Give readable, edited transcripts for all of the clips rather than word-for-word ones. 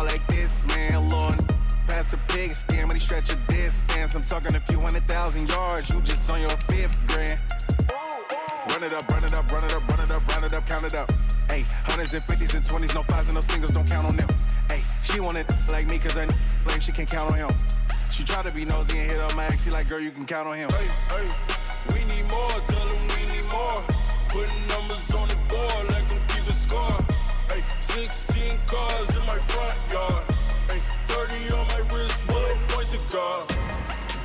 ball like this, man. Lord, past the big skin when he stretch a distance. I'm talking a few 100,000 yards. You just on your 5th grand. Run it up, run it up, run it up, run it up, run it up, count it up. Hey, hundreds and 50s and 20s, no 5s and no singles, don't count on them. Hey, she wanted like me cause her lame, she can't count on him. She tried to be nosy and hit up my ex, she like, girl, you can count on him. Hey, hey, we need more, tell them we need more. Putting numbers on the board like I'm keeping score. Hey, 16 cars in my front yard. Hey, 30 on my wrist, bullet point to God.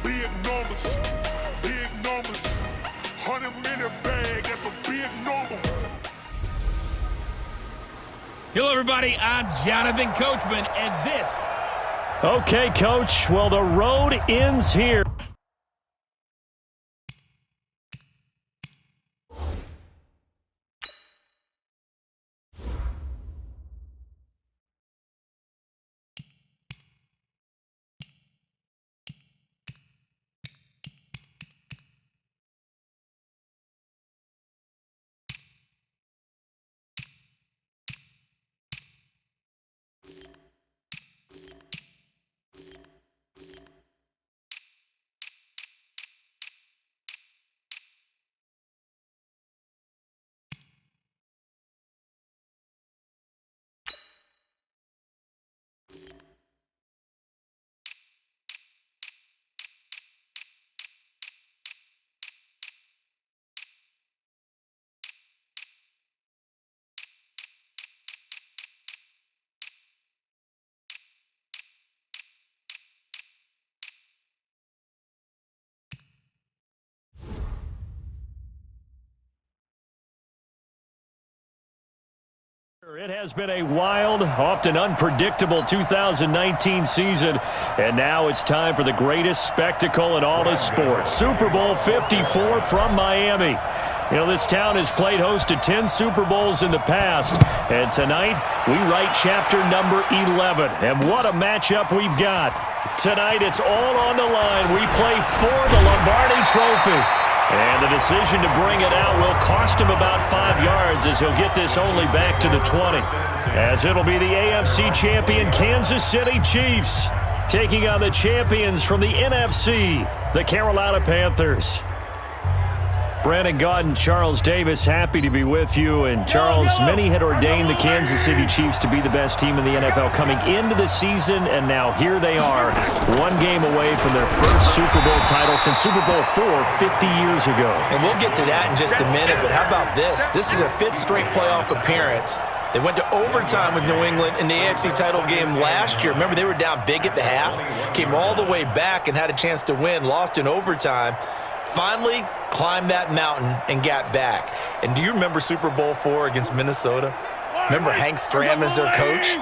Big numbers, big numbers. 100-minute bag, that's a big number. Hello, everybody. I'm Jonathan Coachman, and this... Okay, Coach. Well, the road ends here. It has been a wild, often unpredictable 2019 season, and now it's time for the greatest spectacle in all of sports. Super Bowl 54 from Miami. You know, this town has played host to 10 Super Bowls in the past, and tonight we write chapter number 11. And what a matchup we've got. Tonight it's all on the line. We play for the Lombardi Trophy. And the decision to bring it out will cost him about 5 yards as he'll get this only back to the 20. As it'll be the AFC champion Kansas City Chiefs taking on the champions from the NFC, the Carolina Panthers. Brandon Gaudin, Charles Davis, happy to be with you. And Charles, many had ordained the Kansas City Chiefs to be the best team in the NFL coming into the season, and now here they are, one game away from their first Super Bowl title since Super Bowl IV 50 years ago. And we'll get to that in just a minute, but how about this? This is a 5th straight playoff appearance. They went to overtime with New England in the AFC title game last year. Remember, they were down big at the half, came all the way back and had a chance to win, lost in overtime. Finally climbed that mountain and got back. And do you remember Super Bowl IV against Minnesota? Remember Hank Stram as their coach?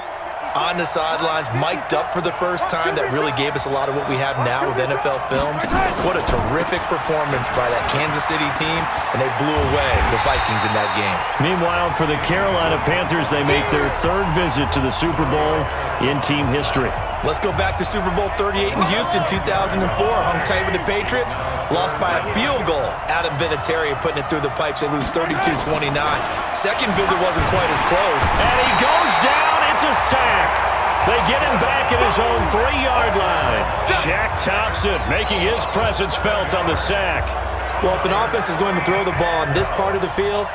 On the sidelines, mic'd up for the first time. That really gave us a lot of what we have now with NFL films. What a terrific performance by that Kansas City team, and they blew away the Vikings in that game. Meanwhile, for the Carolina Panthers, they make their 3rd visit to the Super Bowl in team history. Let's go back to Super Bowl 38 in Houston, 2004. Hung tight with the Patriots. Lost by a field goal. Adam Vinatieri putting it through the pipes. They lose 32-29. Second visit wasn't quite as close. And he goes down. It's a sack. They get him back at his own 3-yard line. Shaq Thompson making his presence felt on the sack. Well, if an offense is going to throw the ball on this part of the field,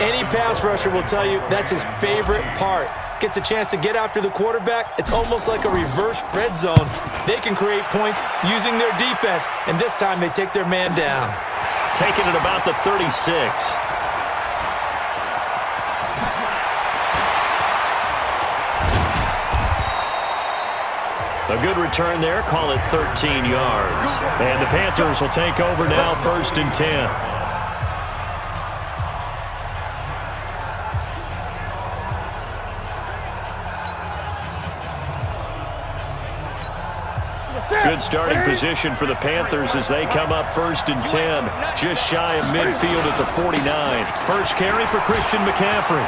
any pass rusher will tell you that's his favorite part. Gets a chance to get after the quarterback. It's almost like a reverse red zone. They can create points using their defense, and this time they take their man down. Taking it about the 36. A good return there, call it 13 yards. And the Panthers will take over now, 1st and 10. Good starting position for the Panthers as they come up 1st and 10, just shy of midfield at the 49. First carry for Christian McCaffrey.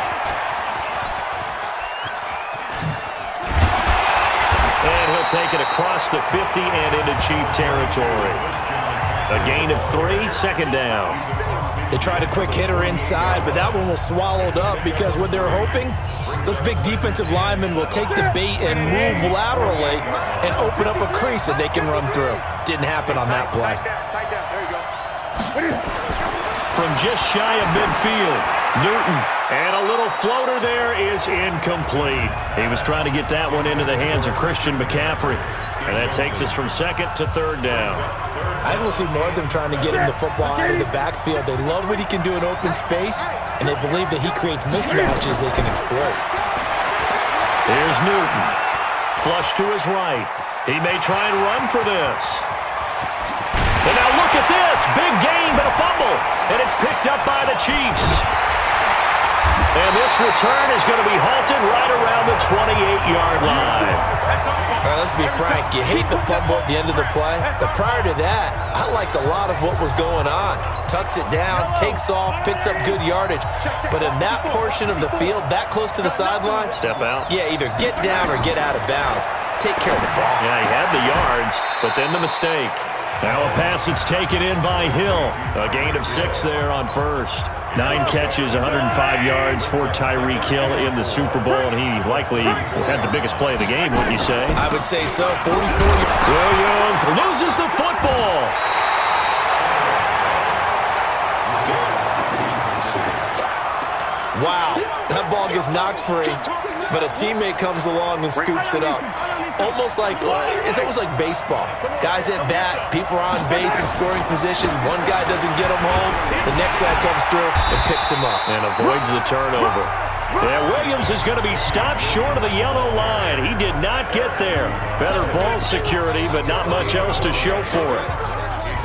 And he'll take it across the 50 and into Chief territory. A gain of 3, 2nd down. They tried a quick hitter inside, but that one was swallowed up because what they're hoping, those big defensive linemen will take the bait and move laterally and open up a crease that they can run through. Didn't happen on that play. From just shy of midfield, Newton. And a little floater there is incomplete. He was trying to get that one into the hands of Christian McCaffrey. And that takes us from second to third down. I will see more of them trying to get him the football out of the backfield. They love what he can do in open space, and they believe that he creates mismatches they can exploit. Here's Newton. Flush to his right. He may try and run for this. And now look at this. Big gain, but a fumble. And it's picked up by the Chiefs. And this return is going to be halted right around the 28-yard line. All right, let's be frank. You hate the fumble at the end of the play. But prior to that, I liked a lot of what was going on. Tucks it down, takes off, picks up good yardage. But in that portion of the field, that close to the sideline, step out. Yeah, either get down or get out of bounds. Take care of the ball. Yeah, he had the yards, but then the mistake. Now a pass that's taken in by Hill. A gain of 6 there on first. 9 catches, 105 yards for Tyreek Hill in the Super Bowl, and he likely had the biggest play of the game, wouldn't you say? I would say so. 44. Williams loses the football. Wow, that ball gets knocked free, but a teammate comes along and scoops it up. It's almost like baseball. Guys at bat, people are on base in scoring position. One guy doesn't get him home. The next guy comes through and picks him up. And avoids the turnover. Yeah, Williams is going to be stopped short of the yellow line. He did not get there. Better ball security, but not much else to show for it.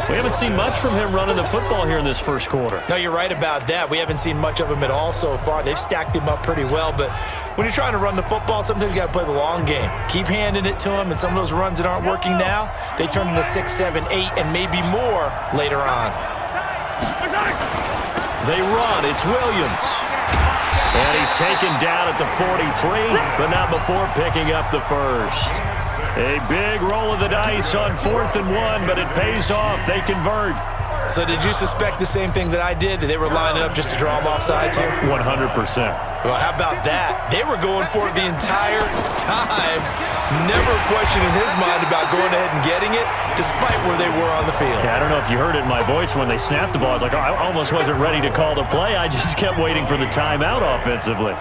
We haven't seen much from him running the football here in this first quarter. No, you're right about that. We haven't seen much of him at all so far. They've stacked him up pretty well, but when you're trying to run the football, sometimes you got to play the long game. Keep handing it to him, and some of those runs that aren't working now, they turn into 6, 7, 8, and maybe more later on. They run. It's Williams. And he's taken down at the 43, but not before picking up the first. A big roll of the dice on 4th and 1, but it pays off. They convert. So did you suspect the same thing that I did, that they were lining up just to draw them off sides here? 100%. Well, how about that? They were going for it the entire time. Never a question in his mind about going ahead and getting it, despite where they were on the field. Yeah, I don't know if you heard it in my voice when they snapped the ball. I was like, oh, I almost wasn't ready to call the play. I just kept waiting for the timeout offensively.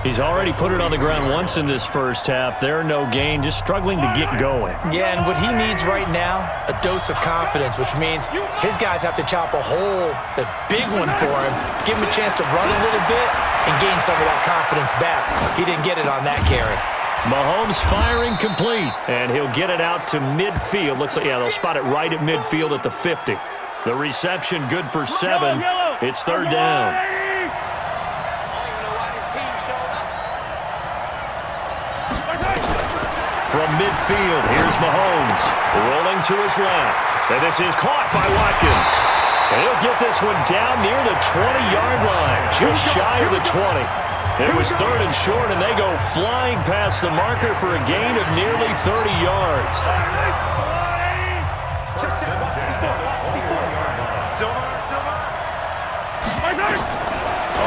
He's already put it on the ground once in this first half. They're no gain, just struggling to get going. Yeah, and what he needs right now, a dose of confidence, which means his guys have to chop a hole, a big one for him, give him a chance to run a little bit and gain some of that confidence back. He didn't get it on that carry. Mahomes firing complete, and he'll get it out to midfield. Looks like, yeah, they'll spot it right at midfield at the 50. The reception good for 7. It's 3rd down. From midfield, here's Mahomes, rolling to his left. And this is caught by Watkins. And he'll get this one down near the 20-yard line, just shy of the 20. It was 3rd and short, and they go flying past the marker for a gain of nearly 30 yards.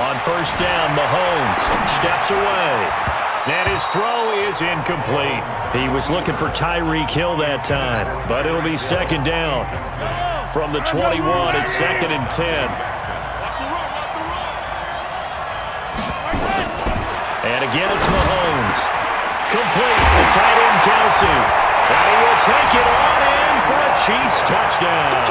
On 1st down, Mahomes steps away. And his throw is incomplete. He was looking for Tyreek Hill that time, but it'll be 2nd down. From the 21, it's 2nd and 10. And again, it's Mahomes. Complete to tight end Kelsey. And he will take it on in for a Chiefs touchdown.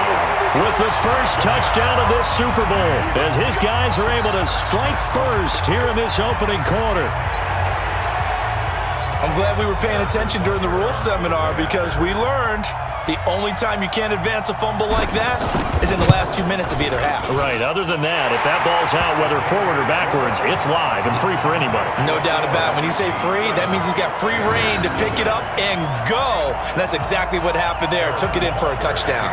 With the first touchdown of this Super Bowl, as his guys are able to strike first here in this opening quarter. I'm glad we were paying attention during the rules seminar, because we learned the only time you can't advance a fumble like that is in the last 2 minutes of either half. Right. Other than that, if that ball's out, whether forward or backwards, it's live and free for anybody. No doubt about it. When you say free, that means he's got free reign to pick it up and go. And that's exactly what happened there. Took it in for a touchdown.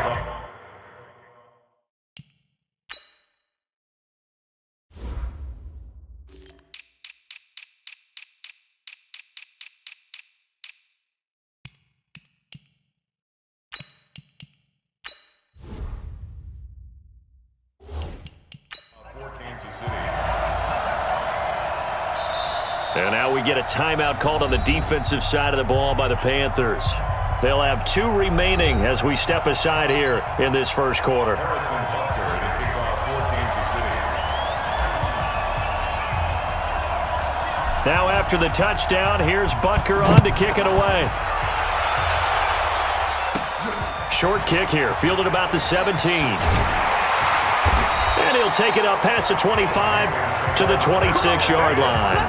And now we get a timeout called on the defensive side of the ball by the Panthers. They'll have 2 remaining as we step aside here in this first quarter. Now after the touchdown, here's Butker on to kick it away. Short kick here, fielded about the 17. And he'll take it up past the 25 to the 26-yard line.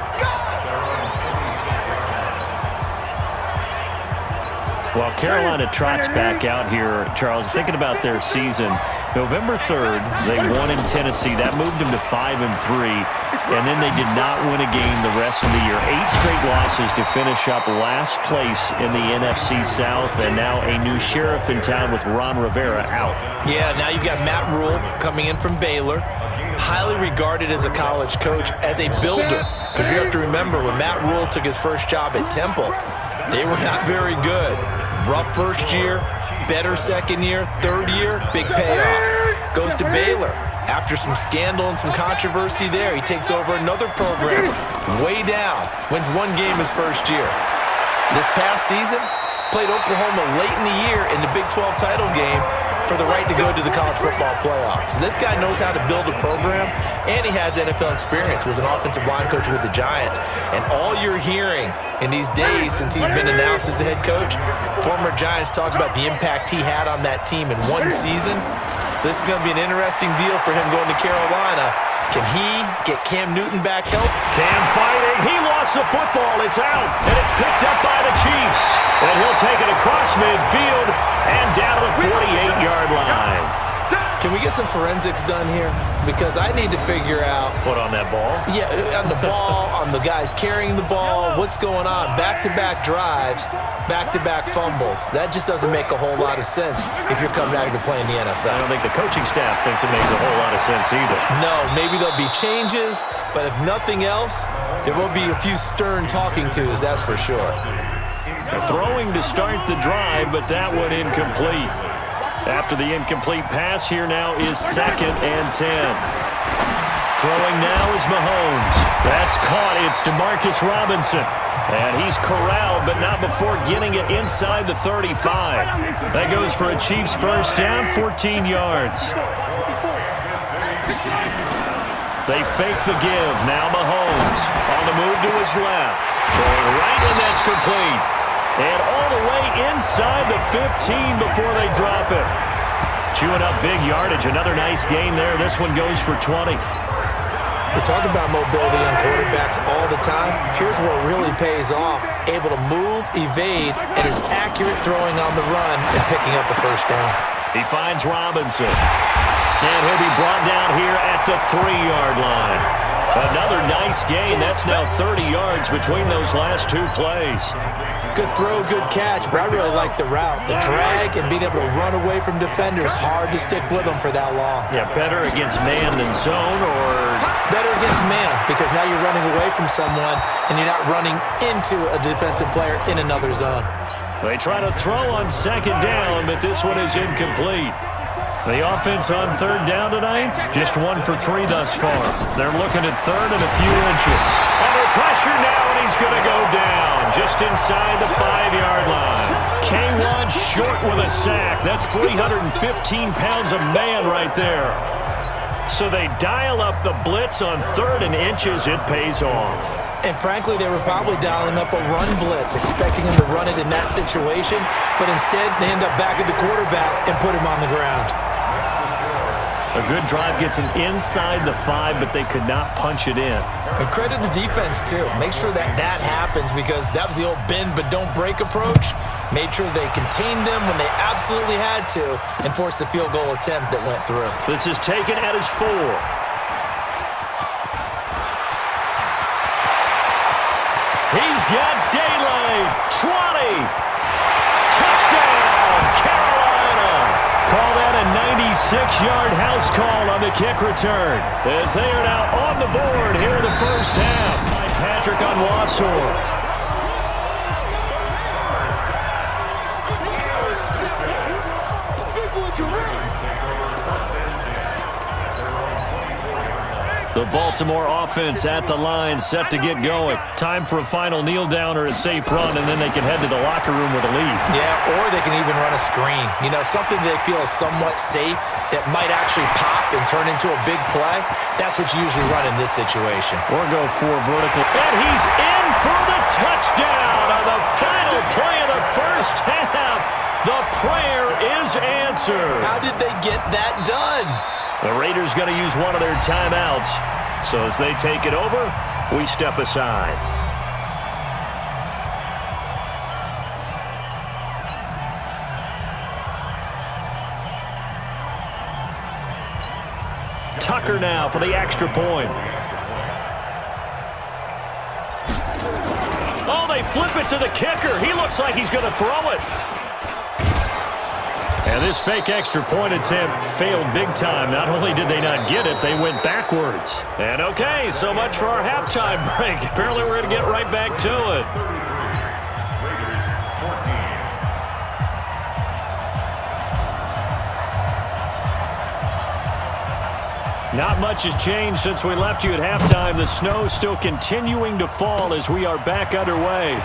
Well, Carolina trots back out here, Charles, thinking about their season. November 3rd, they won in Tennessee. That moved them to 5-3, and then they did not win a game the rest of the year. 8 straight losses to finish up last place in the NFC South, and now a new sheriff in town with Ron Rivera out. Yeah, now you've got Matt Rule coming in from Baylor, highly regarded as a college coach, as a builder. Because you have to remember, when Matt Rule took his first job at Temple, they were not very good. Rough first year, better second year, third year, big payoff. Goes to Baylor. After some scandal and some controversy there, he takes over another program way down. Wins 1 game his first year. This past season, played Oklahoma late in the year in the Big 12 title game for the right to go to the college football playoffs. So this guy knows how to build a program, and he has NFL experience. Was an offensive line coach with the Giants. And all you're hearing in these days since he's been announced as the head coach, former Giants talk about the impact he had on that team in 1 season. So this is going to be an interesting deal for him going to Carolina. Can he get Cam Newton back help? Cam fighting. He lost the football. It's out, and it's picked up by the Chiefs. And he'll take it across midfield and down to the 48-yard line. Can we get some forensics done here? Because I need to figure out... What, on that ball? Yeah, on the ball, on the guys carrying the ball, what's going on? Back-to-back drives, back-to-back fumbles. That just doesn't make a whole lot of sense if you're coming out here to play in the NFL. I don't think the coaching staff thinks it makes a whole lot of sense either. No, maybe there'll be changes, but if nothing else, there will be a few stern talking tos, that's for sure. Throwing to start the drive, but that one incomplete. After the incomplete pass, here now is 2nd and 10. Throwing now is Mahomes. That's caught. It's DeMarcus Robinson. And he's corralled, but not before getting it inside the 35. That goes for a Chiefs first down, 14 yards. They fake the give. Now Mahomes on the move to his left. Throwing right, and that's complete. And all the way inside the 15 before they drop it. Chewing up big yardage. Another nice gain there. This one goes for 20. We talk about mobility on quarterbacks all the time. Here's where it really pays off. Able to move, evade, and is accurate throwing on the run and picking up a first down. He finds Robinson. And he'll be brought down here at the 3-yard line. Another nice gain. That's now 30 yards between those last 2 plays. Good throw, good catch, but I really like the route. The drag and being able to run away from defenders, hard to stick with them for that long. Yeah, better against man than zone, or... Better against man, because now you're running away from someone and you're not running into a defensive player in another zone. They try to throw on 2nd down, but this one is incomplete. The offense on 3rd down tonight, just 1 for 3 thus far. They're looking at 3rd and a few inches. Under pressure now, and he's going to go down just inside the 5-yard line. K1 short with a sack. That's 315 pounds a man right there. So they dial up the blitz on 3rd and inches. It pays off. And frankly, they were probably dialing up a run blitz, expecting him to run it in that situation, but instead they end up back at the quarterback and put him on the ground. A good drive gets him inside the 5, but they could not punch it in. And credit the defense, too. Make sure that happens, because that was the old bend but don't break approach. Made sure they contained them when they absolutely had to and forced the field goal attempt that went through. This is taken at his 4. He's got daylight. 20. Touchdown, Carolina. Call that a 96-yard house call on the kick return, as they are now on the board here in the first half. Patrick on Wassor. The Baltimore offense at the line, set to get going. Time for a final kneel down or a safe run, and then they can head to the locker room with a lead. Yeah, or they can even run a screen. You know, something they feel is somewhat safe that might actually pop and turn into a big play. That's what you usually run in this situation. Or go for vertical. And he's in for the touchdown on the final play of the first half. The prayer is answered. How did they get that done? The Raiders going to use one of their timeouts. So as they take it over, we step aside. Tucker now for the extra point. Oh, they flip it to the kicker. He looks like he's going to throw it. And this fake extra point attempt failed big time. Not only did they not get it, they went backwards. And okay, so much for our halftime break. Apparently we're going to get right back to it. Not much has changed since we left you at halftime. The snow still continuing to fall as we are back underway.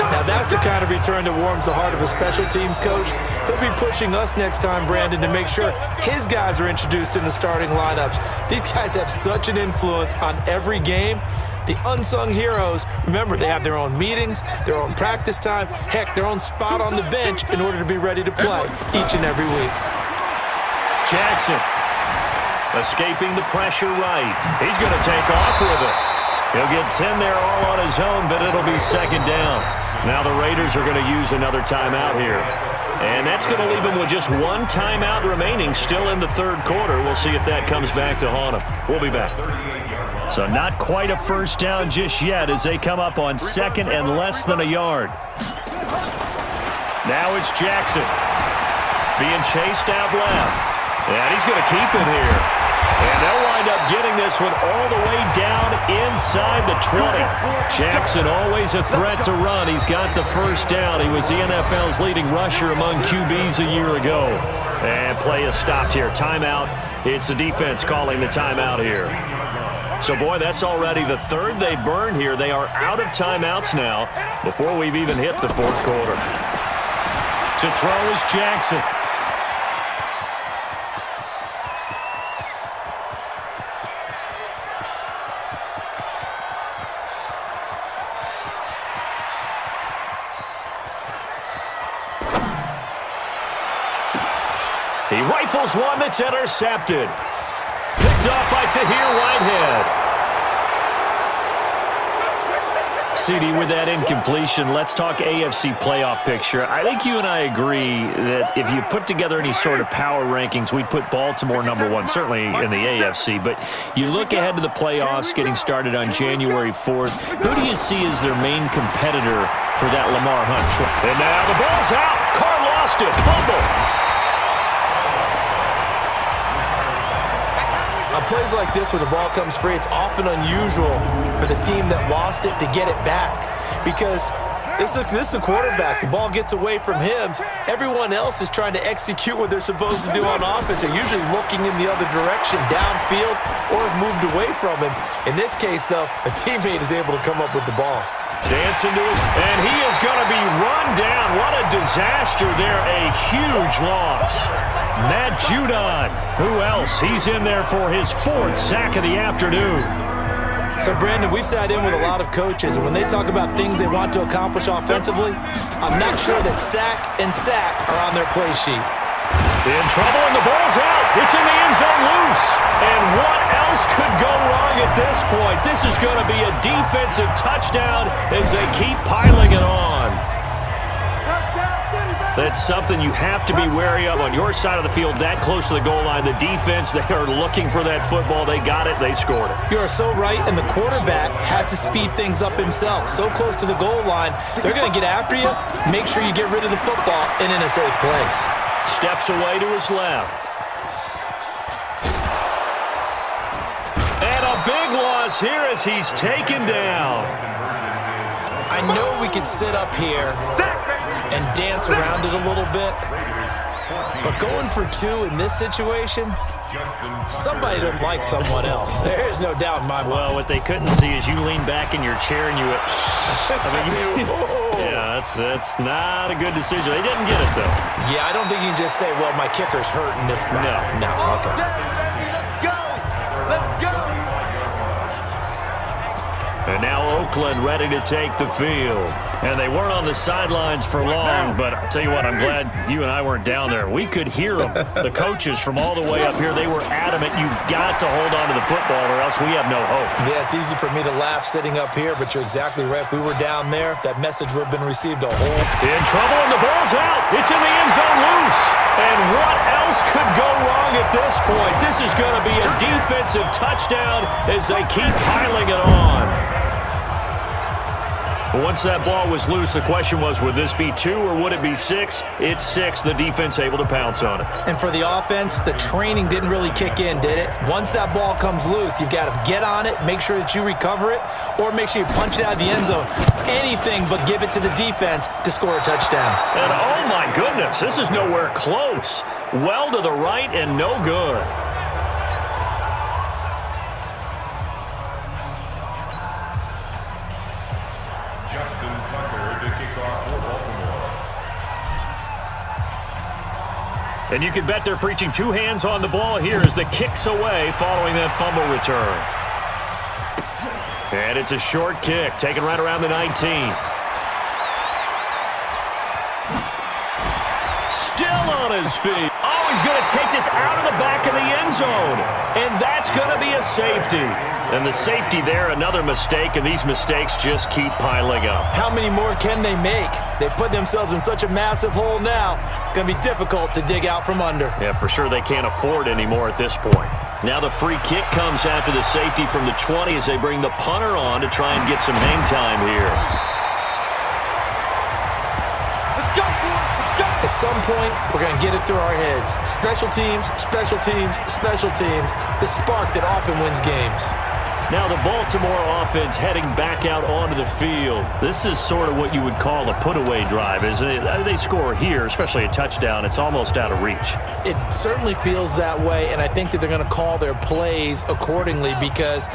Now that's the kind of return that warms the heart of a special teams coach. He'll be pushing us next time, Brandon, to make sure his guys are introduced in the starting lineups. These guys have such an influence on every game. The unsung heroes, remember, they have their own meetings, their own practice time, heck, their own spot on the bench in order to be ready to play each and every week. Jackson escaping the pressure right. He's going to take off with it. He'll get 10 there all on his own, but it'll be second down. Now the Raiders are going to use another timeout here. And that's going to leave them with just one timeout remaining still in the third quarter. We'll see if that comes back to haunt them. We'll be back. So not quite a first down just yet as they come up on second and less than a yard. Now it's Jackson being chased out left. And he's going to keep it here. And they'll wind up getting this one all the way down inside the 20. Jackson always a threat to run. He's got the first down. He was the NFL's leading rusher among QBs a year ago. And play is stopped here. Timeout. It's the defense calling the timeout here. So, boy, that's already the third they burned here. They are out of timeouts now before we've even hit the fourth quarter. To throw is Jackson. He rifles one that's intercepted. Picked off by Tahir Whitehead. CD, with that incompletion, let's talk AFC playoff picture. I think you and I agree that if you put together any sort of power rankings, we'd put Baltimore number one, certainly in the AFC. But you look ahead to the playoffs getting started on January 4th. Who do you see as their main competitor for that Lamar Hunt trip? And now the ball's out. Carr lost it. Fumble. On plays like this where the ball comes free, it's often unusual for the team that lost it to get it back because this is the quarterback. The ball gets away from him. Everyone else is trying to execute what they're supposed to do on offense. They're usually looking in the other direction, downfield, or have moved away from him. In this case, though, a teammate is able to come up with the ball. Dancing to his, and he is going to be run down. What a disaster there. A huge loss. Matt Judon. Who else? He's in there for his fourth sack of the afternoon. So, Brandon, we sat in with a lot of coaches, and when they talk about things they want to accomplish offensively, I'm not sure that sack and sack are on their play sheet. In trouble, and the ball's out. It's in the end zone loose. And what else could go wrong at this point? This is going to be a defensive touchdown as they keep piling it on. That's something you have to be wary of on your side of the field, that close to the goal line. The defense, they are looking for that football. They got it. They scored it. You are so right, and the quarterback has to speed things up himself. So close to the goal line, they're going to get after you. Make sure you get rid of the football and in a safe place. Steps away to his left. And a big loss here as he's taken down. I know we could sit up here and dance around it a little bit. But going for 2 in this situation, somebody doesn't like someone else. There's no doubt in my mind. Well, what they couldn't see is you lean back in your chair and you went, yeah, that's not a good decision. They didn't get it, though. Yeah, I don't think you can just say, well, my kicker's hurt in this spot. No, okay. Let's go! And now Oakland ready to take the field. And they weren't on the sidelines for long, but I'll tell you what, I'm glad you and I weren't down there. We could hear them. The coaches from all the way up here, they were adamant. You've got to hold on to the football or else we have no hope. Yeah, it's easy for me to laugh sitting up here, but you're exactly right. If we were down there, that message would have been received a whole. In trouble, and the ball's out. It's in the end zone loose. And what else could go wrong at this point? This is going to be a defensive touchdown as they keep piling it on. Once that ball was loose, the question was, would this be 2 or would it be 6? It's 6. The defense able to pounce on it. And for the offense, the training didn't really kick in, did it? Once that ball comes loose, you've got to get on it, make sure that you recover it, or make sure you punch it out of the end zone. Anything but give it to the defense to score a touchdown. And oh my goodness, this is nowhere close. Well to the right and no good. And you can bet they're preaching 2 hands on the ball here as the kick's away following that fumble return. And it's a short kick, taken right around the 19. Still on his feet. Oh, he's going to take this out of the back of the end zone. And that's going to be a safety. And the safety there, another mistake, and these mistakes just keep piling up. How many more can they make? They put themselves in such a massive hole now. It's going to be difficult to dig out from under. Yeah, for sure they can't afford anymore at this point. Now the free kick comes after the safety from the 20 as they bring the punter on to try and get some hang time here. Let's go, boys! Let's go! At some point, we're going to get it through our heads. Special teams, special teams, special teams. The spark that often wins games. Now the Baltimore offense heading back out onto the field. This is sort of what you would call a put-away drive, isn't it? They score here, especially a touchdown. It's almost out of reach. It certainly feels that way, and I think that they're going to call their plays accordingly because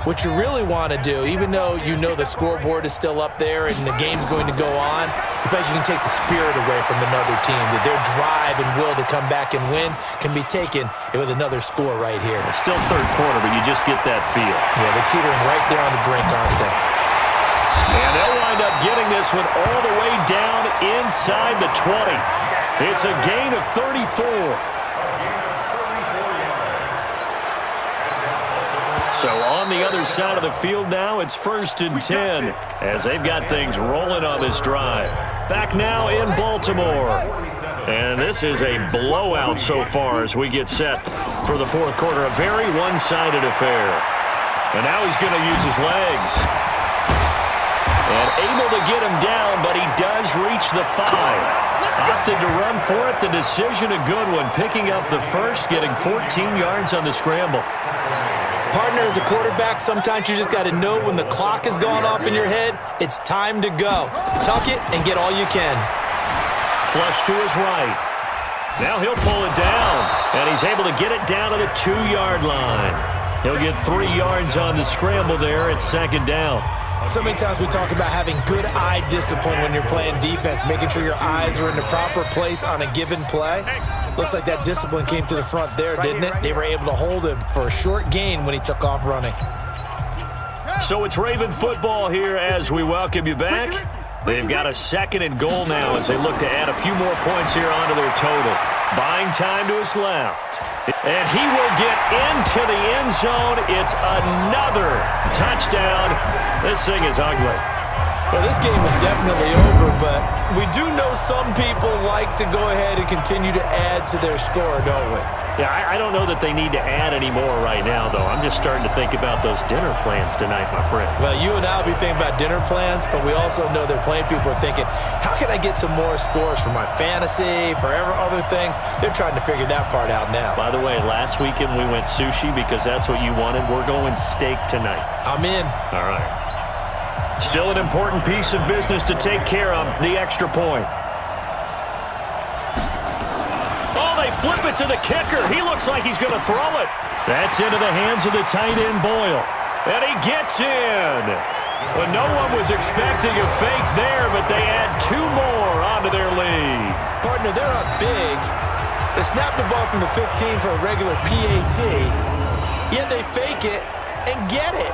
what you really want to do, even though you know the scoreboard is still up there and the game's going to go on, in fact, you can take the spirit away from another team, that their drive and will to come back and win can be taken with another score right here. It's still third quarter, but you just get that feel. Yeah, they're teetering right there on the brink, aren't they? And they'll wind up getting this one all the way down inside the 20. It's a gain of 34. So on the other side of the field now, it's 1st and 10 as they've got things rolling on this drive. Back now in Baltimore. And this is a blowout so far as we get set for the 4th quarter. A very one-sided affair. And now he's going to use his legs. And able to get him down, but he does reach the 5. Opted to run for it. The decision a good one. Picking up the first, getting 14 yards on the scramble. Partner, as a quarterback, sometimes you just got to know when the clock has gone off in your head, it's time to go. Tuck it and get all you can. Flush to his right. Now he'll pull it down, and he's able to get it down to the 2-yard line. He'll get 3 yards on the scramble there at 2nd down. So many times we talk about having good eye discipline when you're playing defense, making sure your eyes are in the proper place on a given play. Looks like that discipline came to the front there, didn't it? They were able to hold him for a short gain when he took off running. So it's Raven football here as we welcome you back. They've got a 2nd and goal now as they look to add a few more points here onto their total. Buying time to his left. And he will get into the end zone. It's another touchdown. This thing is ugly. Well, this game is definitely over, but we do know some people like to go ahead and continue to add to their score, don't we? Yeah, I don't know that they need to add any more right now, though. I'm just starting to think about those dinner plans tonight, my friend. Well, you and I will be thinking about dinner plans, but we also know they're playing people are thinking, how can I get some more scores for my fantasy, for other things? They're trying to figure that part out now. By the way, last weekend we went sushi because that's what you wanted. We're going steak tonight. I'm in. All right. Still an important piece of business to take care of, the extra point. they flip it to the kicker. He looks like he's going to throw it. That's into the hands of the tight end, Boyle. And he gets in. Well, no one was expecting a fake there, but they add 2 more onto their lead. Partner, they're up big. They snap the ball from the 15 for a regular PAT, yet they fake it and get it.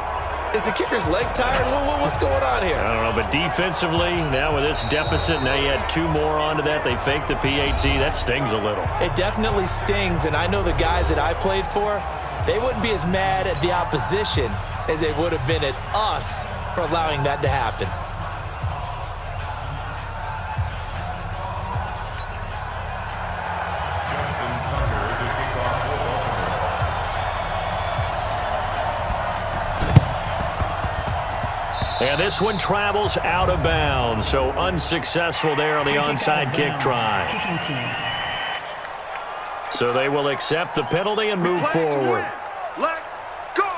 Is the kicker's leg tired? What's going on here? I don't know, but defensively, now with this deficit, now you add 2 more onto that. They fake the PAT. That stings a little. It definitely stings, and I know the guys that I played for, they wouldn't be as mad at the opposition as they would have been at us for allowing that to happen. And this one travels out of bounds, so unsuccessful there on the onside kick try. Kicking team. So they will accept the penalty and move forward. Let go.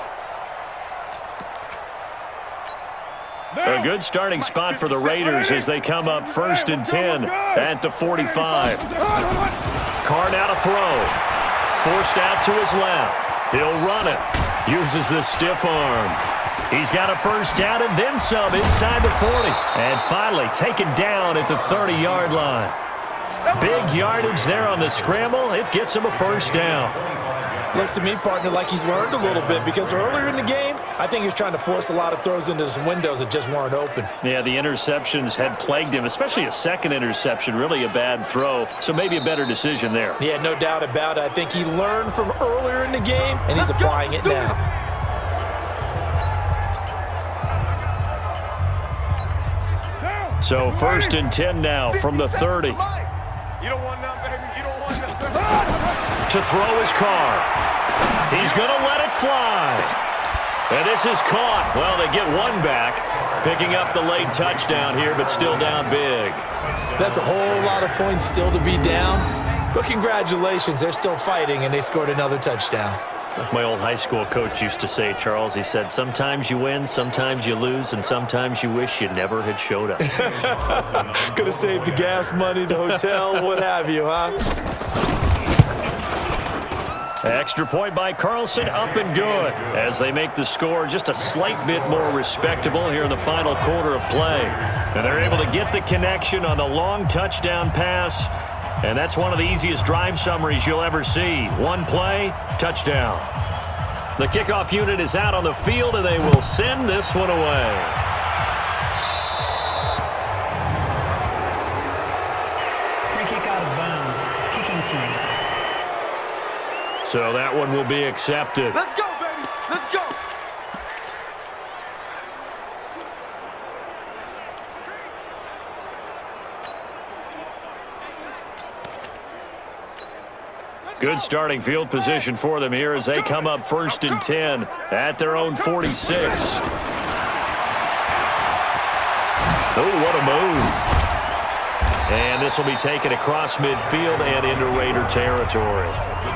A good starting spot for the Raiders as they come up 1st and 10 at the 45. Carr now to throw. Forced out to his left. He'll run it. Uses the stiff arm. He's got a first down and then some inside the 40. And finally taken down at the 30-yard line. Big yardage there on the scramble. It gets him a first down. Looks to me, partner, like he's learned a little bit because earlier in the game, I think he was trying to force a lot of throws into some windows that just weren't open. Yeah, the interceptions had plagued him, especially a second interception, really a bad throw. So maybe a better decision there. Yeah, no doubt about it. I think he learned from earlier in the game, and he's applying it now. So 1st and 10 now from the 30. You don't want none, baby. You don't want none. To throw his car. He's going to let it fly. And this is caught. Well, they get one back. Picking up the late touchdown here, but still down big. That's a whole lot of points still to be down. But congratulations, they're still fighting, and they scored another touchdown. Like my old high school coach used to say, Charles, he said, sometimes you win, sometimes you lose, and sometimes you wish you never had showed up. Could have saved the gas money, the hotel, what have you, huh? Extra point by Carlson, up and good, as they make the score just a slight bit more respectable here in the final quarter of play. And they're able to get the connection on the long touchdown pass. And that's one of the easiest drive summaries you'll ever see. One play, touchdown. The kickoff unit is out on the field, and they will send this one away. Free kick out of bounds. Kicking team. So that one will be accepted. Let's go, baby. Let's go. Good starting field position for them here as they come up 1st and 10 at their own 46. Oh, what a move. And this will be taken across midfield and into Raider territory.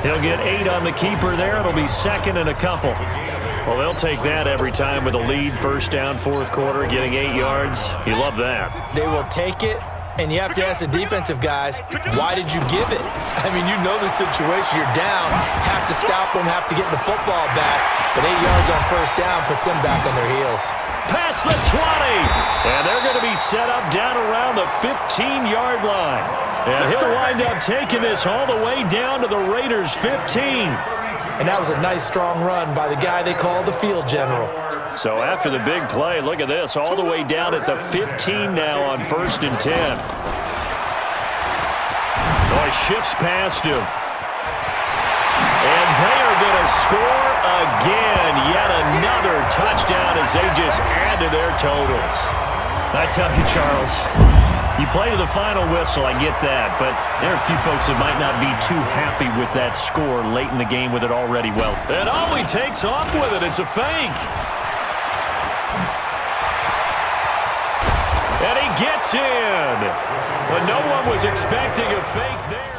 He'll get 8 on the keeper there. It'll be 2nd and a couple. Well, they'll take that every time with a lead. 1st down, 4th quarter, getting 8 yards. You love that. They will take it. And you have to ask the defensive guys, why did you give it? I mean, you know the situation. You're down. Have to stop them, have to get the football back. But 8 yards on 1st down puts them back on their heels. Past the 20. And they're going to be set up down around the 15-yard line. And he'll wind up taking this all the way down to the Raiders' 15. And that was a nice, strong run by the guy they call the field general. So after the big play, look at this, all the way down at the 15 now on 1st and 10. Oh, he shifts past him. And they are going to score again. Yet another touchdown as they just add to their totals. I tell you, Charles, you play to the final whistle, I get that, but there are a few folks that might not be too happy with that score late in the game with it already well. And oh, he takes off with it. It's a fake. And he gets in. But no one was expecting a fake there.